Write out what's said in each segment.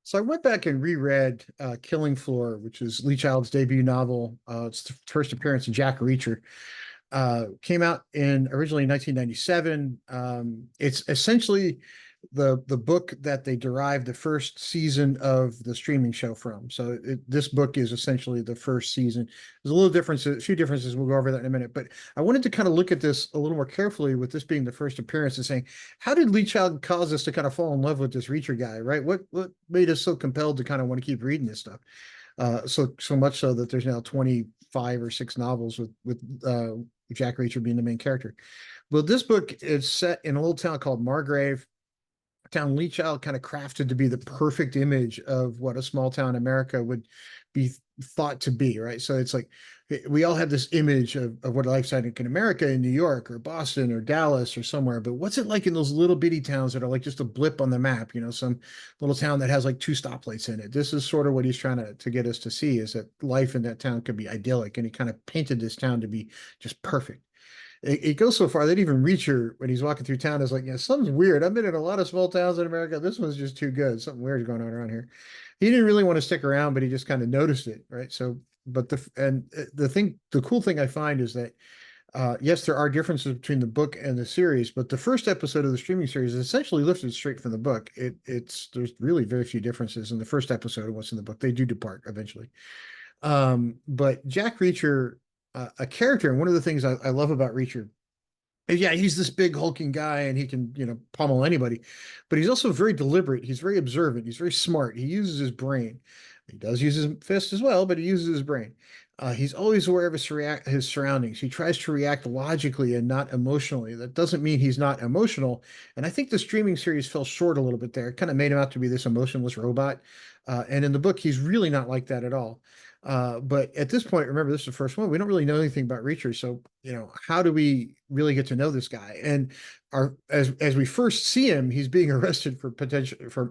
So I went back and reread Killing Floor, which is Lee Child's debut novel. It's the first appearance of Jack Reacher. Came out in originally 1997. It's essentially the book that they derived the first season of the streaming show from. So this book is essentially the first season. There's a little difference, a few differences. We'll go over that in a minute. But I wanted to kind of look at this a little more carefully with this being the first appearance and saying, how did Lee Child cause us to kind of fall in love with this Reacher guy, right? What made us so compelled to kind of want to keep reading this stuff? So much so that there's now 25 or six novels with Jack Reacher being the main character. Well, this book is set in a little town called Margrave, a town Lee Child kind of crafted to be the perfect image of what a small town America would be thought to be, right? So it's like we all have this image of what life's like in America, in New York or Boston or Dallas or somewhere. But what's it like in those little bitty towns that are like just a blip on the map? You know, some little town that has like two stoplights in it. This is sort of what he's trying to get us to see, is that life in that town could be idyllic. And he kind of painted this town to be just perfect. It goes so far that even Reacher, when he's walking through town, is like, yeah, something's weird. I've been in a lot of small towns in America. This one's just too good. Something weird is going on around here. He didn't really want to stick around, but he just kind of noticed it, right? So, but the cool thing I find is that, yes, there are differences between the book and the series, but the first episode of the streaming series is essentially lifted straight from the book. There's really very few differences in the first episode and what's in the book. They do depart eventually. But Jack Reacher, a character, and one of the things I love about Reacher is, yeah, he's this big hulking guy and he can, pummel anybody, but he's also very deliberate. He's very observant. He's very smart. He uses his brain. He does use his fist as well, but he uses his brain. He's always aware of his surroundings. He tries to react logically and not emotionally. That doesn't mean he's not emotional. And I think the streaming series fell short a little bit there. It kind of made him out to be this emotionless robot. And in the book, he's really not like that at all. But at this point, remember, this is the first one. We don't really know anything about Reacher. So, how do we really get to know this guy? And as we first see him, he's being arrested for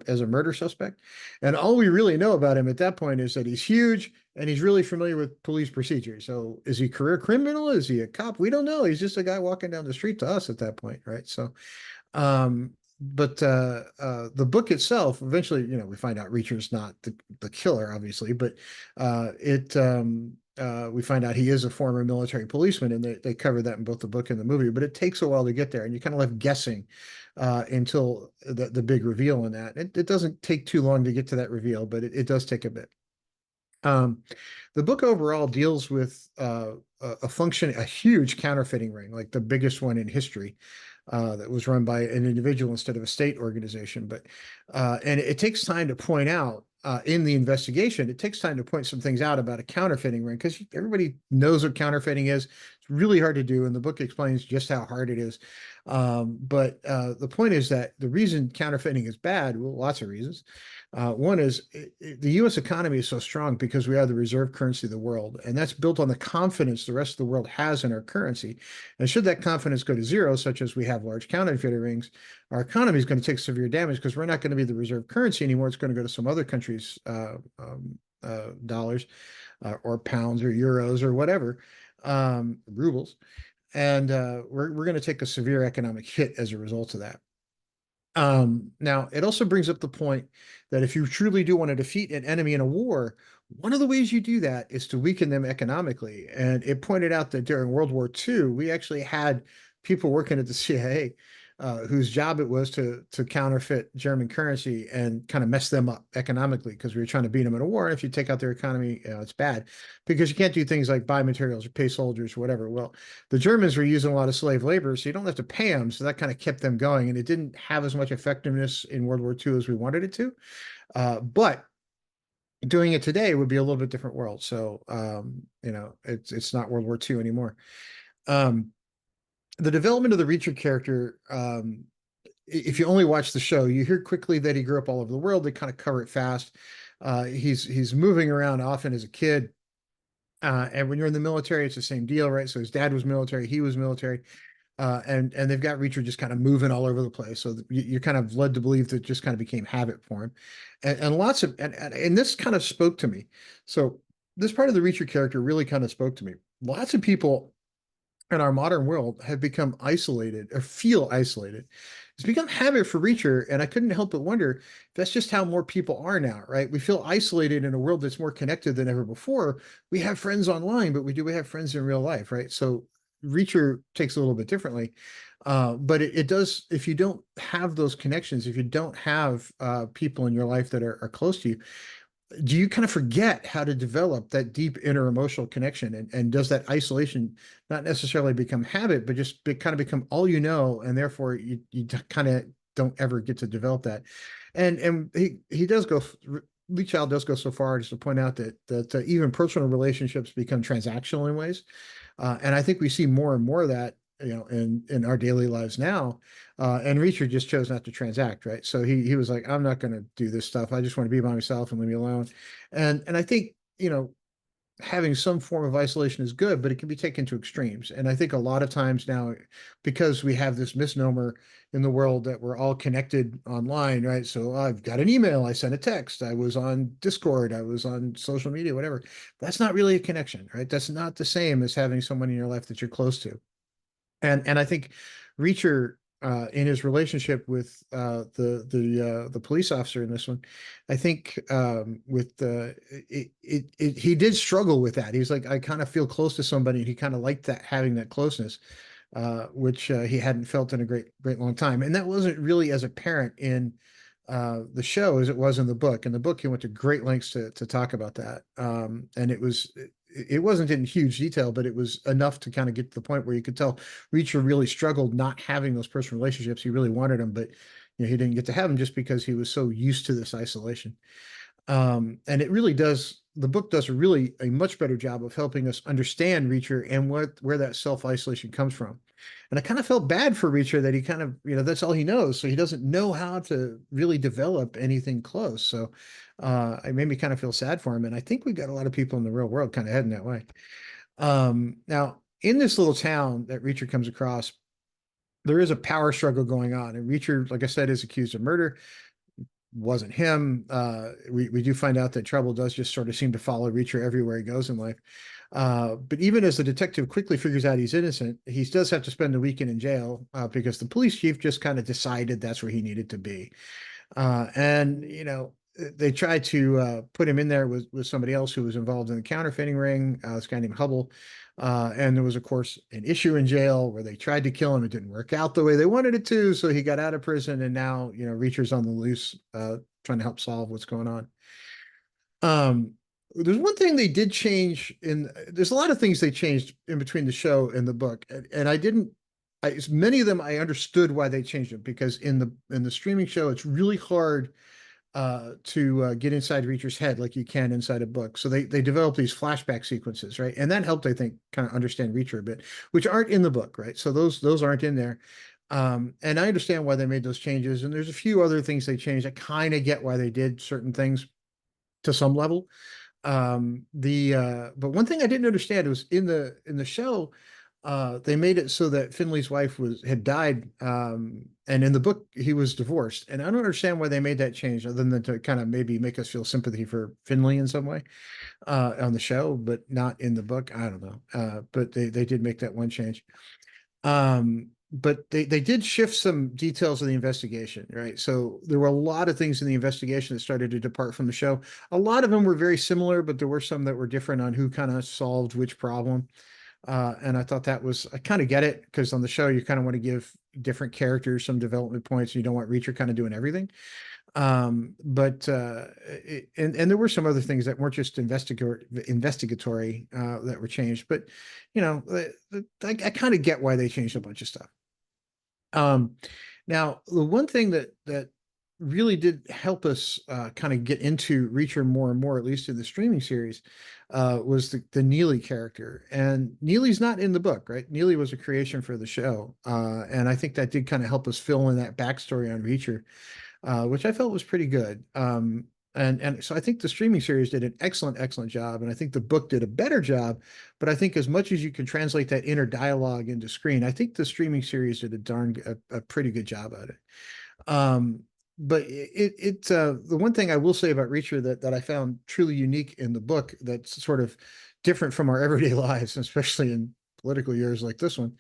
as a murder suspect. And all we really know about him at that point is that he's huge and he's really familiar with police procedures. So is he a career criminal? Is he a cop? We don't know. He's just a guy walking down the street to us at that point, right? So, but the book itself, eventually, we find out Reacher's not the killer, obviously, but we find out he is a former military policeman, and they cover that in both the book and the movie. But it takes a while to get there, and you kind of left guessing until the big reveal on that. It doesn't take too long to get to that reveal, but it does take a bit. The book overall deals with a huge counterfeiting ring, like the biggest one in history, that was run by an individual instead of a state organization. But and it takes time to point out in the investigation. It takes time to point some things out about a counterfeiting ring, because everybody knows what counterfeiting is. It's really hard to do, and the book explains just how hard it is. But the point is that the reason counterfeiting is bad, well, lots of reasons. One is the U.S. economy is so strong because we are the reserve currency of the world, and that's built on the confidence the rest of the world has in our currency. And should that confidence go to zero, such as we have large counterfeiting rings, our economy is going to take severe damage, because we're not going to be the reserve currency anymore. It's going to go to some other country's dollars or pounds or euros or whatever, rubles. And we're going to take a severe economic hit as a result of that. Now, it also brings up the point that if you truly do want to defeat an enemy in a war, one of the ways you do that is to weaken them economically. And it pointed out that during World War II, we actually had people working at the CIA whose job it was to counterfeit German currency and kind of mess them up economically, because we were trying to beat them in a war. And if you take out their economy, it's bad, because you can't do things like buy materials or pay soldiers or whatever. Well, the Germans were using a lot of slave labor, so you don't have to pay them. So that kind of kept them going. And it didn't have as much effectiveness in World War II as we wanted it to. But doing it today would be a little bit different world. So, it's not World War II anymore. The development of the Reacher character, if you only watch the show, you hear quickly that he grew up all over the world. They kind of cover it fast. He's moving around often as a kid. And when you're in the military, it's the same deal, right? So his dad was military, he was military. And they've got Reacher just kind of moving all over the place. So you're kind of led to believe that it just kind of became habit for him. And this kind of spoke to me. So this part of the Reacher character really kind of spoke to me. Lots of people in our modern world have become isolated or feel isolated. it's become habit for Reacher, and I couldn't help but wonder if that's just how more people are now, right? We feel isolated in a world that's more connected than ever before. We have friends online, but we have friends in real life, right? So Reacher takes a little bit differently. But it does, if you don't have those connections, if you don't have people in your life that are close to you, do you kind of forget how to develop that deep inner emotional connection? And does that isolation not necessarily become habit, but just kind of become all you know, and therefore you kind of don't ever get to develop that? And he does go, Lee Child does go so far as to point out that even personal relationships become transactional in ways. And I think we see more and more of that, in our daily lives now. And Reacher just chose not to transact, right? So he was like, I'm not going to do this stuff. I just want to be by myself and leave me alone. And I think, having some form of isolation is good, but it can be taken to extremes. And I think a lot of times now, because we have this misnomer in the world that we're all connected online, right? So I've got an email, I sent a text, I was on Discord, I was on social media, whatever. That's not really a connection, right? That's not the same as having someone in your life that you're close to. And I think Reacher, in his relationship with the police officer in this one, I think with he did struggle with that. He's like, I kind of feel close to somebody, and he kind of liked that, having that closeness, which he hadn't felt in a great long time. And that wasn't really as apparent in the show as it was in the book. In the book, he went to great lengths to talk about that, and it wasn't in huge detail, but it was enough to kind of get to the point where you could tell Reacher really struggled not having those personal relationships. He really wanted them, but he didn't get to have them just because he was so used to this isolation. And it really does, the book does a much better job of helping us understand Reacher and where that self-isolation comes from. And I kind of felt bad for Reacher that he kind of, that's all he knows. So he doesn't know how to really develop anything close. So it made me kind of feel sad for him. And I think we've got a lot of people in the real world kind of heading that way. Now, in this little town that Reacher comes across, there is a power struggle going on. And Reacher, like I said, is accused of murder. Wasn't him. We do find out that trouble does just sort of seem to follow Reacher everywhere he goes in life. But even as the detective quickly figures out he's innocent, he does have to spend the weekend in jail because the police chief just kind of decided that's where he needed to be. And they tried to put him in there with somebody else who was involved in the counterfeiting ring, this guy named Hubble. And there was, of course, an issue in jail where they tried to kill him. It didn't work out the way they wanted it to. So he got out of prison, and now, Reacher's on the loose, trying to help solve what's going on. There's one thing they did change there's a lot of things they changed in between the show and the book. And many of them, I understood why they changed them, because in the streaming show, it's really hard to get inside Reacher's head like you can inside a book. So they developed these flashback sequences, right? And that helped, I think, kind of understand Reacher a bit, which aren't in the book, right? So those aren't in there. And I understand why they made those changes. And there's a few other things they changed. I kind of get why they did certain things to some level. But one thing I didn't understand was in the show, they made it so that Finley's wife had died, and in the book he was divorced. And I don't understand why they made that change, other than to kind of maybe make us feel sympathy for Finley in some way on the show, but not in the book. I don't know, but they did make that one change. But they did shift some details of the investigation, right? So there were a lot of things in the investigation that started to depart from the show. A lot of them were very similar, but there were some that were different on who kind of solved which problem. And I thought I kind of get it, because on the show, you kind of want to give different characters some development points. You don't want Reacher kind of doing everything. But and there were some other things that weren't just investigatory that were changed. But, I kind of get why they changed a bunch of stuff. Now, the one thing that really did help us kind of get into Reacher more and more, at least in the streaming series, was the Neely character. And Neely's not in the book, right? Neely was a creation for the show. And I think that did kind of help us fill in that backstory on Reacher, which I felt was pretty good. And so I think the streaming series did an excellent job, and I think the book did a better job. But I think as much as you can translate that inner dialogue into screen, I think the streaming series did a pretty good job at it. But the one thing I will say about Reacher that I found truly unique in the book, that's sort of different from our everyday lives, especially in political years like this one,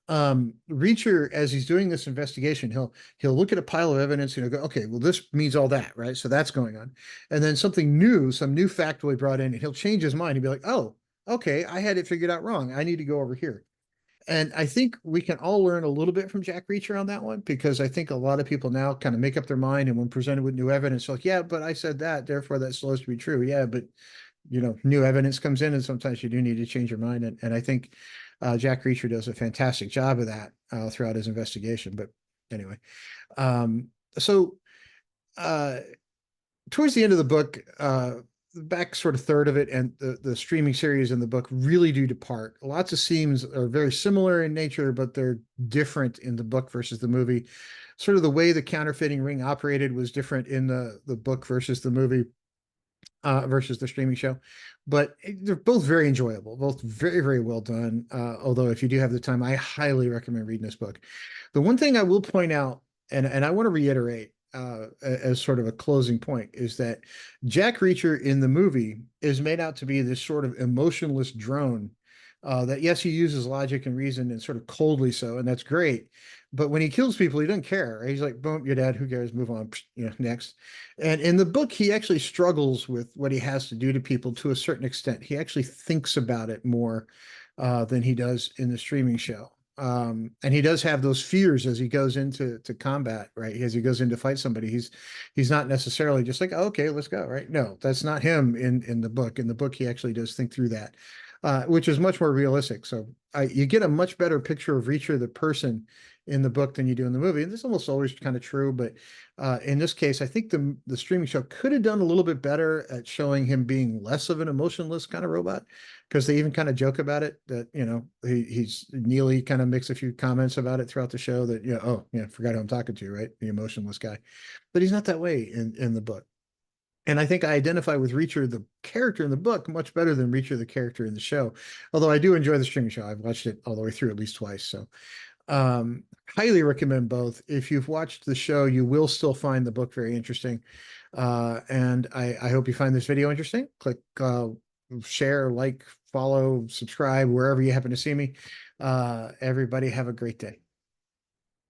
Reacher, as he's doing this investigation, he'll look at a pile of evidence and he'll go, okay, well, this means all that, right? So that's going on. And then something new, some new fact will be brought in, and he'll change his mind. He'll be like, oh, okay, I had it figured out wrong. I need to go over here. And I think we can all learn a little bit from Jack Reacher on that one, because I think a lot of people now kind of make up their mind, and when presented with new evidence, like, yeah, but I said that, therefore that's supposed to be true. Yeah, but new evidence comes in, and sometimes you do need to change your mind. And I think Jack Reacher does a fantastic job of that throughout his investigation. But anyway, um, so uh, towards the end of the book, the back sort of third of it and the streaming series and the book really do depart. Lots of scenes are very similar in nature, but they're different in the book versus the movie. Sort of the way the counterfeiting ring operated was different in the book versus the movie, versus the streaming show. But they're both very enjoyable, both very, very well done. Although if you do have the time, I highly recommend reading this book. The one thing I will point out, and I want to reiterate as sort of a closing point, is that Jack Reacher in the movie is made out to be this sort of emotionless drone. That yes, he uses logic and reason, and sort of coldly so, and that's great. But when he kills people, he doesn't care. Right? He's like, boom, you're dead. Who cares? Move on. Next. And in the book, he actually struggles with what he has to do to people to a certain extent. He actually thinks about it more than he does in the streaming show. And he does have those fears as he goes into combat, right? As he goes in to fight somebody, he's not necessarily just like, oh, okay, let's go, right? No, that's not him in the book. In the book, he actually does think through that, which is much more realistic. So you get a much better picture of Reacher, the person, in the book than you do in the movie. And this is almost always kind of true, but in this case, I think the streaming show could have done a little bit better at showing him being less of an emotionless kind of robot, because they even kind of joke about it, that he's Neely kind of makes a few comments about it throughout the show, that oh yeah, forgot who I'm talking to, right? The emotionless guy. But he's not that way in the book. And I think I identify with Reacher, the character in the book, much better than Reacher, the character in the show. Although I do enjoy the streaming show. I've watched it all the way through at least twice. So highly recommend both. If you've watched the show, you will still find the book very interesting. And I hope you find this video interesting. Click share, like, follow, subscribe, wherever you happen to see me. Everybody have a great day.